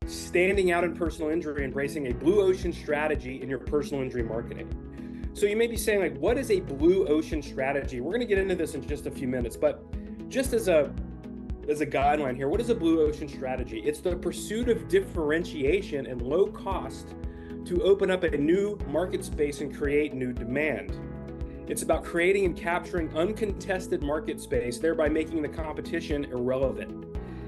standing out in personal injury, embracing a blue ocean strategy in your personal injury marketing. So you may be saying, like, what is a blue ocean strategy? We're going to get into this in just a few minutes, but just as a guideline here, what is a blue ocean strategy? It's the pursuit of differentiation and low cost to open up a new market space and create new demand. It's about creating and capturing uncontested market space, thereby making the competition irrelevant.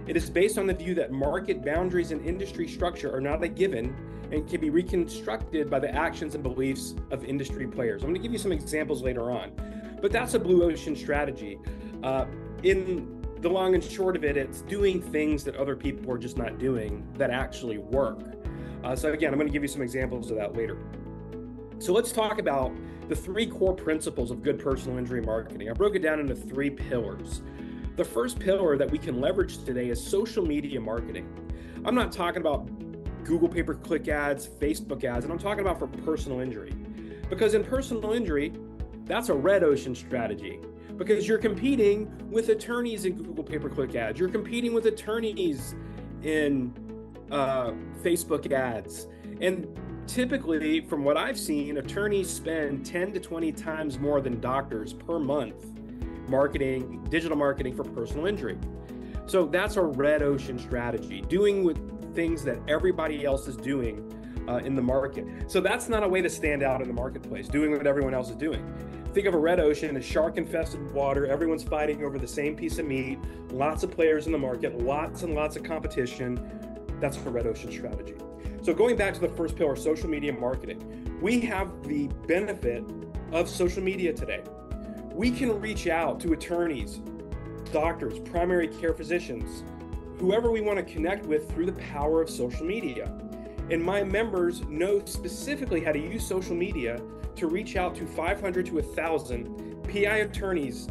It is based on the view that market boundaries and industry structure are not a given and can be reconstructed by the actions and beliefs of industry players. I'm going to give you some examples later on, but that's a blue ocean strategy. In the long and short of it, it's doing things that other people are just not doing that actually work. So again, I'm going to give you some examples of that later. So let's talk about the three core principles of good personal injury marketing. I broke it down into three pillars. The first pillar that we can leverage today is social media marketing. I'm not talking about Google pay-per-click ads, Facebook ads, and I'm talking about for personal injury. Because in personal injury, that's a red ocean strategy. Because you're competing with attorneys in Google pay-per-click ads. You're competing with attorneys in Facebook ads. And typically, from what I've seen, attorneys spend 10 to 20 times more than doctors per month marketing, digital marketing for personal injury. So that's a red ocean strategy, doing with things that everybody else is doing in the market. So that's not a way to stand out in the marketplace, doing what everyone else is doing. Think of a red ocean as shark-infested water. Everyone's fighting over the same piece of meat, lots of players in the market, lots and lots of competition. That's a red ocean strategy. So going back to the first pillar, social media marketing, we have the benefit of social media today. We can reach out to attorneys, doctors, primary care physicians, whoever we want to connect with through the power of social media. And my members know specifically how to use social media to reach out to 500 to 1,000 PI attorneys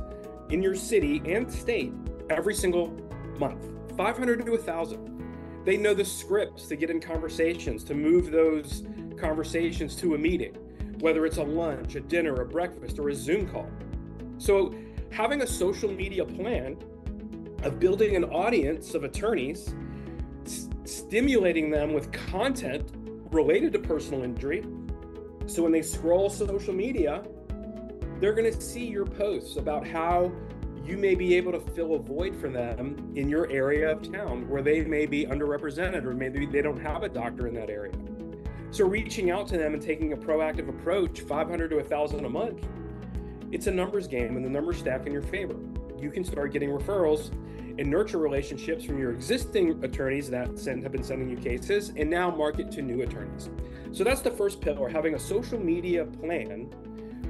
in your city and state every single month. 500 to 1,000. They know the scripts to get in conversations, to move those conversations to a meeting, whether it's a lunch, a dinner, a breakfast, or a Zoom call. So having a social media plan of building an audience of attorneys, stimulating them with content related to personal injury. So when they scroll social media, they're going to see your posts about how you may be able to fill a void for them in your area of town where they may be underrepresented, or maybe they don't have a doctor in that area. So reaching out to them and taking a proactive approach, 500 to 1,000 a month, it's a numbers game, and the numbers stack in your favor. You can start getting referrals and nurture relationships from your existing attorneys that have been sending you cases, and now market to new attorneys. So that's the first pillar, having a social media plan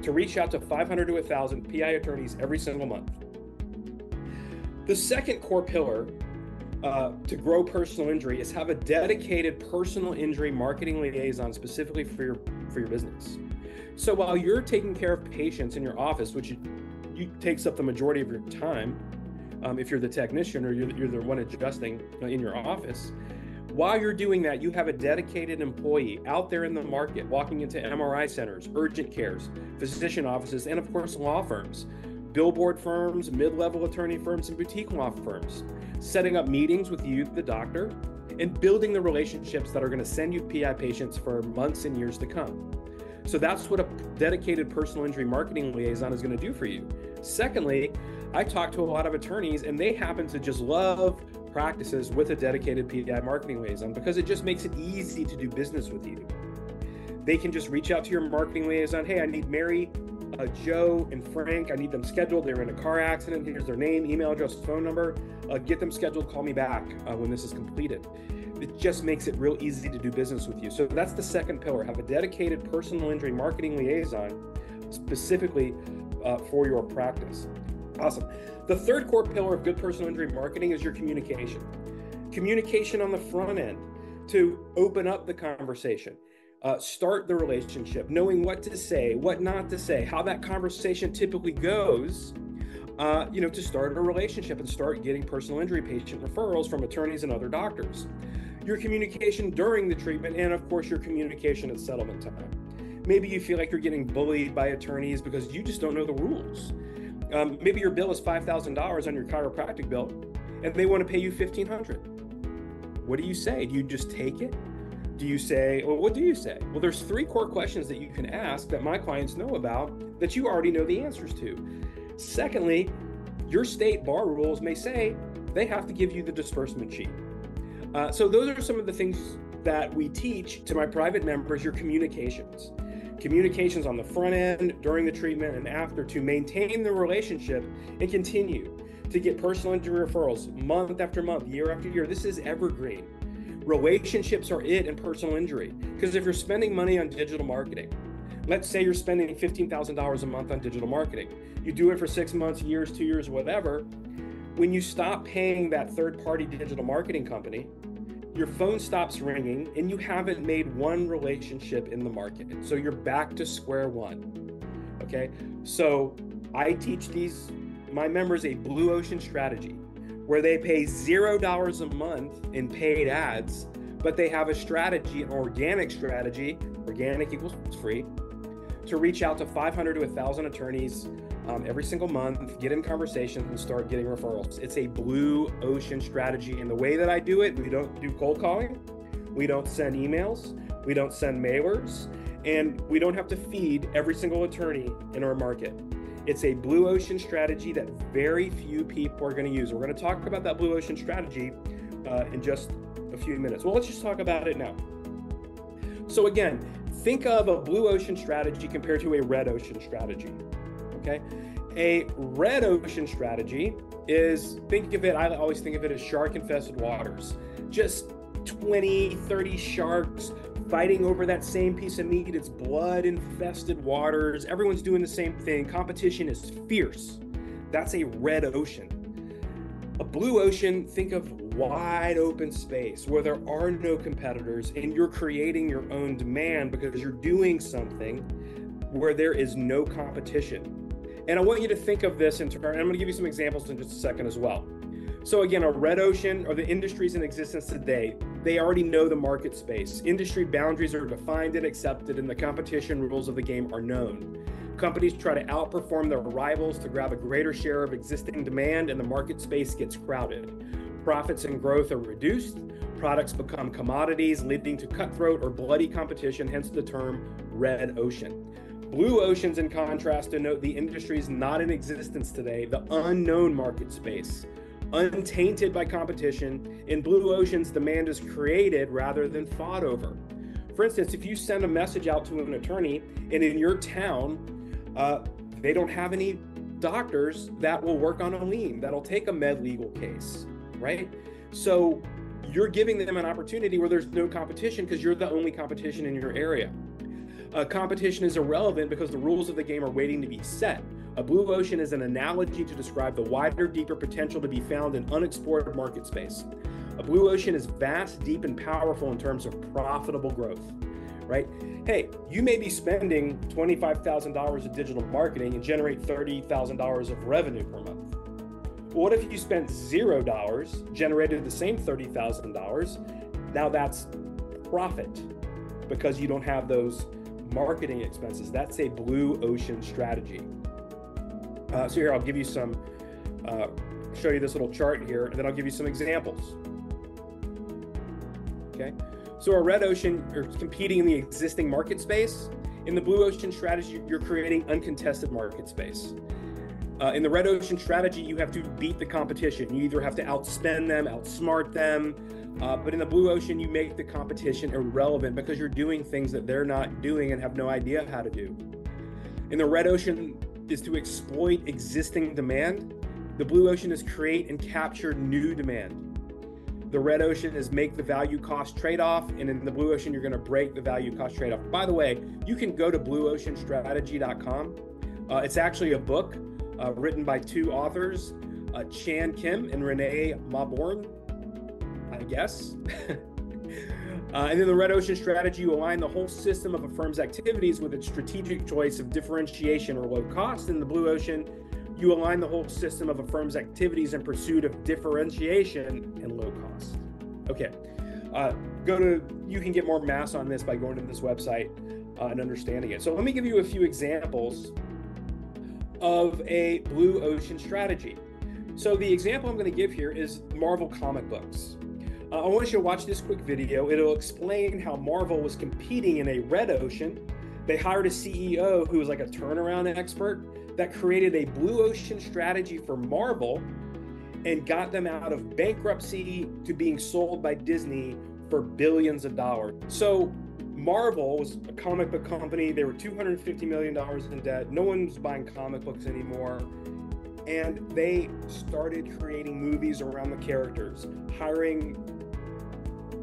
to reach out to 500 to 1,000 PI attorneys every single month. The second core pillar to grow personal injury is have a dedicated personal injury marketing liaison specifically for your business. So while you're taking care of patients in your office, which takes up the majority of your time, if you're the technician or you're the one adjusting in your office, while you're doing that, you have a dedicated employee out there in the market, walking into MRI centers, urgent cares, physician offices, and of course, law firms, billboard firms, mid-level attorney firms, and boutique law firms, setting up meetings with you, the doctor, and building the relationships that are going to send you PI patients for months and years to come. So that's what a dedicated personal injury marketing liaison is going to do for you. Secondly, I talk to a lot of attorneys, and they happen to just love practices with a dedicated PI marketing liaison because it just makes it easy to do business with you. They can just reach out to your marketing liaison. Hey, I need Mary, Joe, and Frank. I need them scheduled. They're in a car accident. Here's their name, email address, phone number. Get them scheduled. Call me back when this is completed. It just makes it real easy to do business with you. So that's the second pillar. Have a dedicated personal injury marketing liaison specifically for your practice. Awesome. The third core pillar of good personal injury marketing is your communication. Communication on the front end to open up the conversation. Start the relationship, knowing what to say, what not to say, how that conversation typically goes, to start a relationship and start getting personal injury patient referrals from attorneys and other doctors. Your communication during the treatment, and of course, your communication at settlement time. Maybe you feel like you're getting bullied by attorneys because you just don't know the rules. Maybe your bill is $5,000 on your chiropractic bill, and they want to pay you $1,500. What do you say? Do you just take it? Do you say, well, what do you say? Well, there's 3 core questions that you can ask that my clients know about that you already know the answers to. Secondly, your state bar rules may say they have to give you the disbursement sheet. So those are some of the things that we teach to my private members, your communications. Communications on the front end, during the treatment, and after, to maintain the relationship and continue to get personal injury referrals month after month, year after year. This is evergreen. Relationships are it in personal injury. Because if you're spending money on digital marketing, let's say you're spending $15,000 a month on digital marketing. You do it for 6 months, years, 2 years, whatever. When you stop paying that third-party digital marketing company, your phone stops ringing and you haven't made one relationship in the market. So you're back to square one. Okay. So I teach my members a blue ocean strategy where they pay $0 a month in paid ads, but they have a strategy, an organic strategy, organic equals free, to reach out to 500 to 1,000 attorneys every single month, get in conversations and start getting referrals. It's a blue ocean strategy. And the way that I do it, we don't do cold calling, we don't send emails, we don't send mailers, and we don't have to feed every single attorney in our market. It's a blue ocean strategy that very few people are going to use. We're going to talk about that blue ocean strategy in just a few minutes. Well, let's just talk about it now. So again, think of a blue ocean strategy compared to a red ocean strategy. Okay, a red ocean strategy is, think of it, I always think of it as shark infested waters. Just 20, 30 sharks fighting over that same piece of meat. It's blood infested waters. Everyone's doing the same thing. Competition is fierce. That's a red ocean. A blue ocean, think of wide open space where there are no competitors and you're creating your own demand because you're doing something where there is no competition. And I want you to think of this in turn, and I'm going to give you some examples in just a second as well. So again, a red ocean, or the industries in existence today, they already know the market space. Industry boundaries are defined and accepted, and the competition rules of the game are known. Companies try to outperform their rivals to grab a greater share of existing demand, and the market space gets crowded. Profits and growth are reduced. Products become commodities, leading to cutthroat or bloody competition, hence the term red ocean. Blue oceans, in contrast, denote the industries not in existence today, the unknown market space, untainted by competition. In blue oceans, demand is created rather than fought over. For instance, if you send a message out to an attorney and in your town, they don't have any doctors that will work on a lien, that'll take a med legal case, right? So you're giving them an opportunity where there's no competition because you're the only competition in your area. Competition is irrelevant because the rules of the game are waiting to be set. A blue ocean is an analogy to describe the wider, deeper potential to be found in unexplored market space. A blue ocean is vast, deep, and powerful in terms of profitable growth, right? Hey, you may be spending $25,000 of digital marketing and generate $30,000 of revenue per month. What if you spent $0, generated the same $30,000? Now that's profit because you don't have those marketing expenses. That's a blue ocean strategy. So here, I'll give you some, show you this little chart here, and then I'll give you some examples. Okay, so a red ocean, you're competing in the existing market space. In the blue ocean strategy, you're creating uncontested market space. In the red ocean strategy, you have to beat the competition. You either have to outspend them, outsmart them, but in the blue ocean, you make the competition irrelevant because you're doing things that they're not doing and have no idea how to do. In the red ocean is to exploit existing demand. The blue ocean is create and capture new demand. The red ocean is make the value cost trade-off, and in the blue ocean, you're going to break the value cost trade-off. By the way, you can go to blueoceanstrategy.com. It's actually a book written by 2 authors, Chan Kim and Renee Mauborgne, I guess. And in the red ocean strategy, you align the whole system of a firm's activities with its strategic choice of differentiation or low cost. In the blue ocean, you align the whole system of a firm's activities in pursuit of differentiation and low cost. Okay, you can get more mass on this by going to this website and understanding it. So let me give you a few examples of a blue ocean strategy. So the example I'm going to give here is Marvel comic books. I want you to watch this quick video. It'll explain how Marvel was competing in a red ocean. They hired a CEO who was like a turnaround expert that created a blue ocean strategy for Marvel and got them out of bankruptcy to being sold by Disney for billions of dollars. So Marvel was a comic book company. They were $250 million in debt. No one's buying comic books anymore. And they started creating movies around the characters, hiring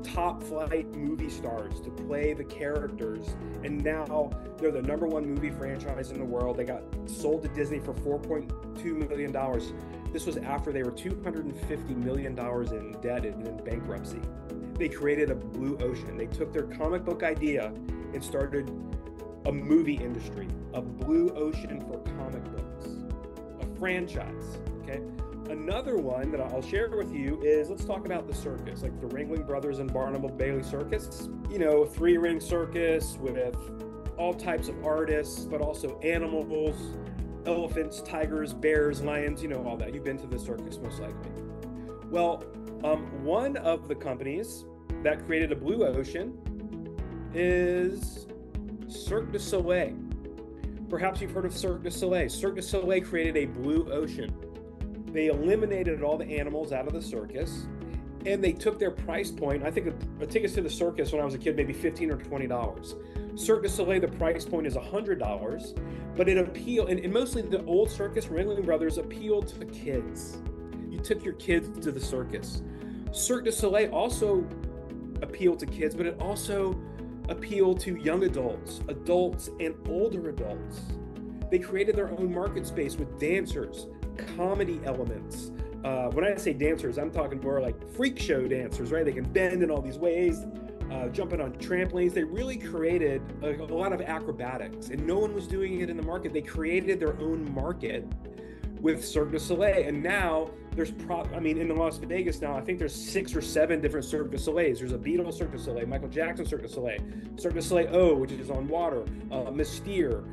top flight movie stars to play the characters. And now they're the #1 movie franchise in the world. They got sold to Disney for $4.2 million. This was after they were $250 million in debt and in bankruptcy. They created a blue ocean. They took their comic book idea and started a movie industry, a blue ocean for comic books, a franchise, okay? Another one that I'll share with you is, let's talk about the circus, like the Ringling Brothers and Barnum Bailey Circus. You know, a 3-ring circus with all types of artists, but also animals, elephants, tigers, bears, lions, you know, all that. You've been to the circus most likely. Well, one of the companies that created a blue ocean is Cirque du Soleil. Perhaps you've heard of Cirque du Soleil. Cirque du Soleil created a blue ocean. They eliminated all the animals out of the circus, and they took their price point. I think tickets to the circus when I was a kid, maybe $15 or $20. Cirque du Soleil, the price point is $100, but it appealed, and mostly the old circus, Ringling Brothers, appealed to the kids. You took your kids to the circus. Cirque du Soleil also appealed to kids, but it also appealed to young adults, adults, and older adults. They created their own market space with dancers, comedy elements. When I say dancers, I'm talking more like freak show dancers, right? They can bend in all these ways, jumping on trampolines. They really created a lot of acrobatics, and no one was doing it in the market. They created their own market with Cirque du Soleil, and now there's in Las Vegas now, I think there's 6 or 7 different Cirque du Soleils. There's a Beatles Cirque du Soleil, Michael Jackson Cirque du Soleil, Cirque du Soleil O, which is on water, Mystere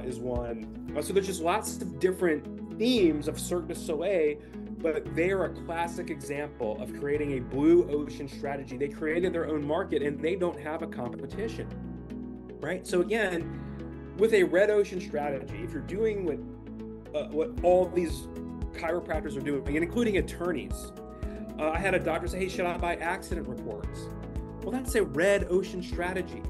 is one. So there's just lots of different themes of Cirque du Soleil, but they are a classic example of creating a blue ocean strategy. They created their own market and they don't have a competition, right? So again, with a red ocean strategy, if you're doing what all these chiropractors are doing, and including attorneys. I had a doctor say, hey, should I buy accident reports? Well, that's a red ocean strategy.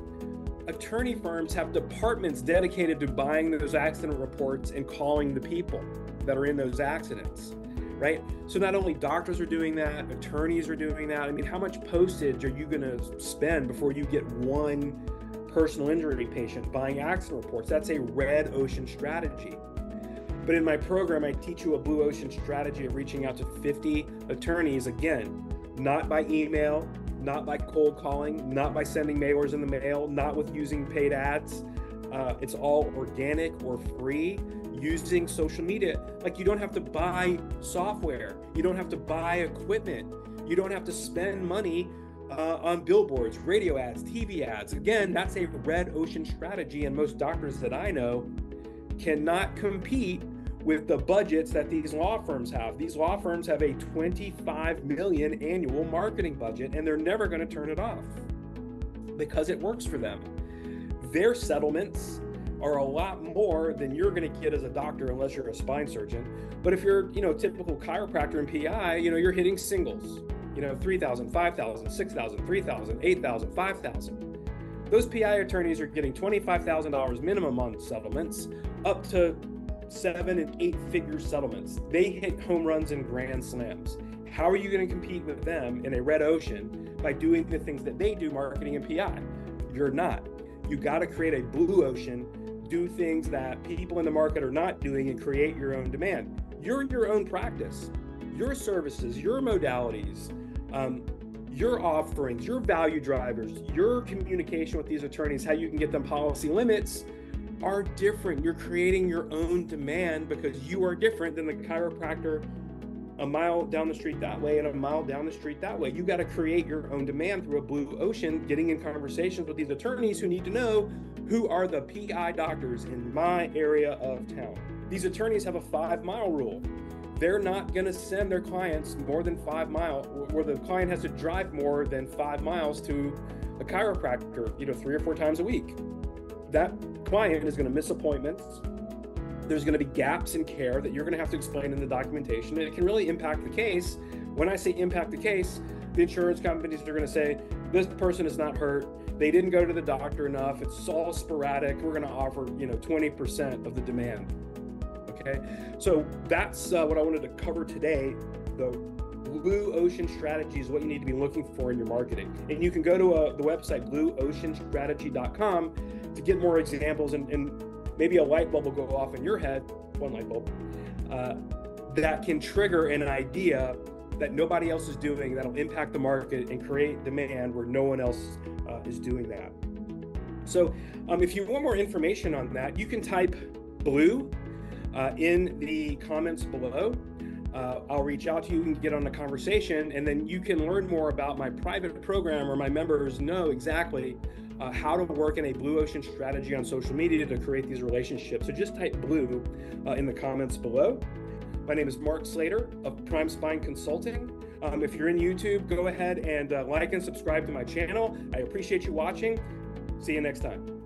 Attorney firms have departments dedicated to buying those accident reports and calling the people that are in those accidents, right? So not only doctors are doing that, attorneys are doing that. I mean, how much postage are you gonna spend before you get one personal injury patient buying accident reports? That's a red ocean strategy. But in my program, I teach you a blue ocean strategy of reaching out to 50 attorneys, again, not by email, not by cold calling, not by sending mailers in the mail, not with using paid ads. It's all organic or free, using social media. Like, you don't have to buy software. You don't have to buy equipment. You don't have to spend money on billboards, radio ads, TV ads. Again, that's a red ocean strategy, and most doctors that I know cannot compete with the budgets that these law firms have. These law firms have a $25 million annual marketing budget, and they're never going to turn it off because it works for them. Their settlements are a lot more than you're going to get as a doctor unless you're a spine surgeon. But if you're, typical chiropractor and PI, you're hitting singles, $3,000, $5,000, $6,000, $3,000, $8,000, $5,000. Those PI attorneys are getting $25,000 minimum on settlements, up to 7- and 8-figure settlements. They hit home runs and grand slams. How are you going to compete with them in a red ocean by doing the things that they do, marketing and PI? You're not. You got to create a blue ocean, do things that people in the market are not doing, and create your own demand. You're your own practice, your services, your modalities, your offerings, your value drivers, your communication with these attorneys, how you can get them policy limits are different. You're creating your own demand because you are different than the chiropractor a mile down the street that way and a mile down the street that way. You got to create your own demand through a blue ocean, getting in conversations with these attorneys who need to know who are the PI doctors in my area of town. These attorneys have a 5-mile rule. they're not going to send their clients more than 5 miles, where the client has to drive more than 5 miles to a chiropractor, 3 or 4 times a week. That client is going to miss appointments. There's going to be gaps in care that you're going to have to explain in the documentation, and it can really impact the case. When I say impact the case, the insurance companies are going to say, this person is not hurt, they didn't go to the doctor enough, it's all sporadic, we're going to offer 20% of the demand. Okay, so that's what I wanted to cover today. The blue ocean strategy is what you need to be looking for in your marketing. And you can go to the website blueoceanstrategy.com to get more examples, and maybe a light bulb will go off in your head, one light bulb, that can trigger an idea that nobody else is doing, that'll impact the market and create demand where no one else is doing that. So if you want more information on that, you can type blue in the comments below. I'll reach out to you and get on a conversation, and then you can learn more about my private program, or my members know exactly how to work in a blue ocean strategy on social media to create these relationships. So just type blue in the comments below. My name is Mark Slater of Prime Spine Consulting. If you're in YouTube, go ahead and like and subscribe to my channel. I appreciate you watching. See you next time.